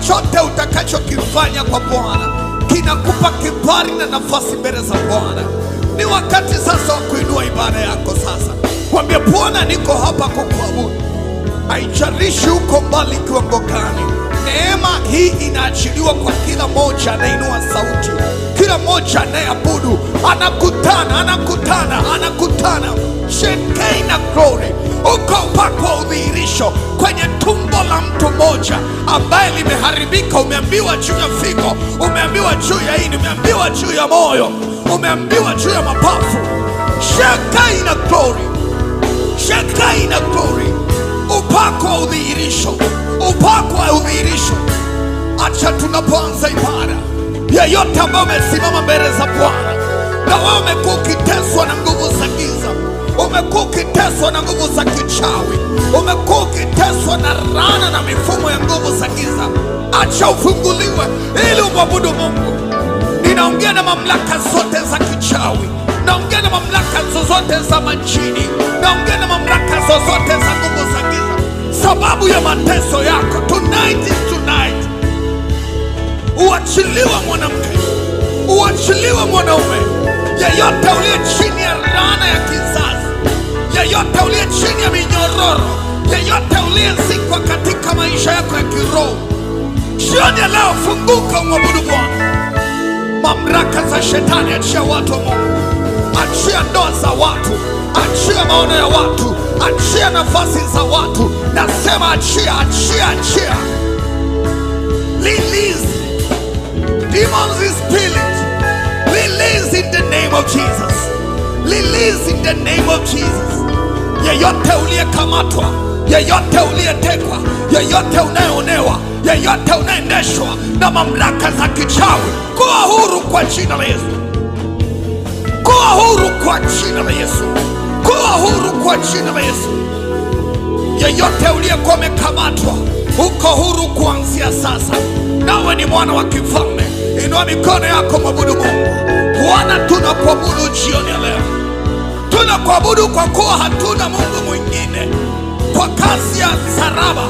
chochote utakachokifanya kwa Bwana kinakupa kibali na nafasi mbele za Bwana. Ni wakati sasa wa kuinua ibada yako sasa. Mwambie Bwana, niko hapa kukuabudu. Haijalishi uko mbali kiwango gani, neema hii inaachiliwa kwa kila moja anainua sauti, kila moja anayeabudu, anakutana Shekinah glory. Uko upako wa udhihirisho kwenye tumbo la mtu mmoja ambaye limeharibika. Umeambiwa juu ya figo, umeambiwa juu ya ini, umeambiwa juu ya moyo, umeambiwa juu ya mapafu. Shekinah glory, Shekinah glory. Upako wa udhihirisho, upako wa udhihirisho. Acha tunapoanza ibada, yeyote ambaye umesimama mbele za Bwana na wewe umekuwa ukiteswa na nguvu za giza, umekuwa ukiteswa na nguvu za kichawi, umekuwa ukiteswa na laana na mifumo ya nguvu za giza, acha ufunguliwe ili umwabudu Mungu. Ninaongea na mamlaka zote za kichawi, naongea na mamlaka zozote za majini, naongea na mamlaka zozote za nguvu za giza, sababu ya mateso yako. Tonight is tonight. Uachiliwe mwanamke, uachiliwe mwanaume, yeyote uliye chini ya laana ya kizazi, yeyote uliye chini ya minyororo, yeyote uliyezikwa katika maisha yako ya kiroho, jioni ya leo funguka, umwabudu Bwana. Mamlaka za shetani, achia watu wa Mungu, achia ndoa za watu, achia maono ya watu, achia nafasi za watu. Nasema achia, achia, achia. Release demons in spirit. Release in the name of Jesus. Release in the name of Jesus. Yeyote uliyekamatwa, yeyote uliyetekwa, yeyote unayeonewa, yeyote unaendeshwa na mamlaka za kichawi, kuwa huru kwa jina la Yesu. Kuwa huru kwa jina la Yesu. Kuwa huru kwa jina la Yesu. Yeyote uliyekuwa umekamatwa, uko huru kuanzia sasa. Nawe ni mwana wa kifalme. Inua mikono yako, mwabudu Mungu. Bwana, tunakuabudu jioni ya leo. Tunakuabudu kwa kuwa hatuna Mungu mwingine. Kwa kazi ya msalaba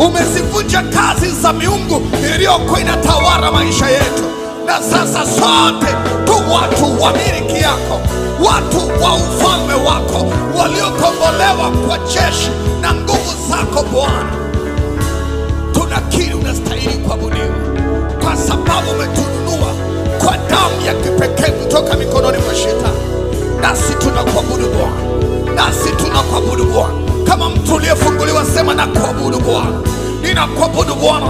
umezivunja kazi za miungu iliyokuwa inatawala maisha yetu, na sasa sote tu watu wa miliki yako, watu wa ufalme wako, waliokombolewa kwa jeshi na nguvu zako. Bwana, tunakiri unastahili kuabudiwa, kwa sababu umetununua kwa damu ya kipekee kutoka mikononi mwa shetani. Nasi tunakuabudu Bwana, nasi tunakuabudu Bwana. Kama mtu uliyefunguliwa, sema na kuabudu Bwana. Ninakuabudu Bwana.